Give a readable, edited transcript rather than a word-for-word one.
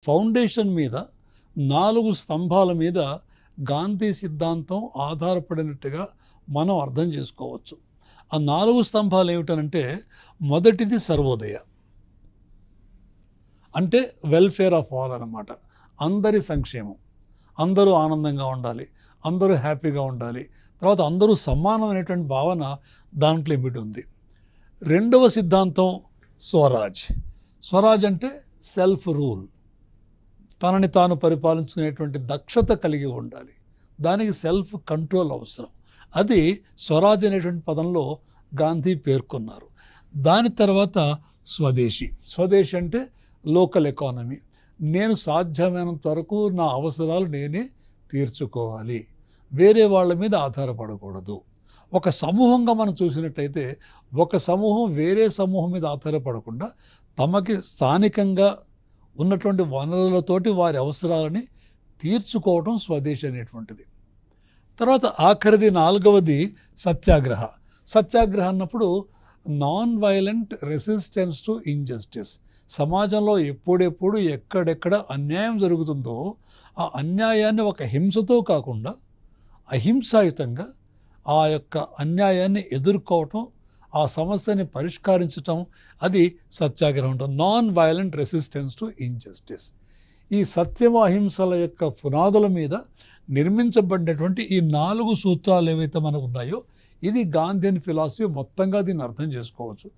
Foundation మీద 4 స్తంభాల మీద గాంధీ సిద్ధాంతం ఆధారపడినట్టుగా మనం అర్థం చేసుకోవచ్చు. ఆ 4 స్తంభాలు ఏమిటనంటే, మొదటిది సర్వోదయ, అంటే వెల్ఫేర్ ఆఫ్ ఆల్ అన్నమాట. అందరి సంక్షేమం, అందరూ ఆనందంగా ఉండాలి, అందరూ హ్యాపీగా ఉండాలి, తర్వాత అందరూ సమానమైనటువంటి భావన దాంట్లో ఇమిడి ఉంది. రెండవ సిద్ధాంతం స్వరాజ్. స్వరాజ్ అంటే సెల్ఫ్ రూల్, తనని తాను పరిపాలించుకునేటువంటి దక్షత కలిగి ఉండాలి, దానికి సెల్ఫ్ కంట్రోల్ అవసరం. అది స్వరాజ్ అనేటువంటి పదంలో గాంధీ పేర్కొన్నారు. దాని తర్వాత స్వదేశీ. స్వదేశీ అంటే లోకల్ ఎకానమీ, నేను సాధ్యమైనంత వరకు నా అవసరాలు నేనే తీర్చుకోవాలి, వేరే వాళ్ళ మీద ఆధారపడకూడదు. ఒక సమూహంగా మనం చూసినట్లయితే ఒక సమూహం వేరే సమూహం మీద ఆధారపడకుండా తమకి స్థానికంగా ఉన్నటువంటి వనరులతోటి వారి అవసరాలని తీర్చుకోవడం స్వదేశీ అనేటువంటిది. తర్వాత ఆఖరిది 4వది సత్యాగ్రహ. సత్యాగ్రహ అన్నప్పుడు non violent resistance to injustice. సమాజంలో ఎప్పుడెప్పుడు ఎక్కడెక్కడ అన్యాయం జరుగుతుందో ఆ అన్యాయాన్ని ఒక హింసతో కాకుండా అహింసాయుతంగా ఆ యొక్క అన్యాయాన్ని ఎదుర్కోవటం, ఆ సమస్యని పరిష్కరించటం, అది సత్యాగ్రహం ఉంటుంది. Non violent resistance to injustice. ఈ సత్యం అహింసల యొక్క పునాదుల మీద నిర్మించబడినటువంటి ఈ 4 సూత్రాలు ఏవైతే మనకు ఉన్నాయో, ఇది గాంధీయన్ ఫిలాసఫీ మొత్తంగా దీన్ని అర్థం చేసుకోవచ్చు.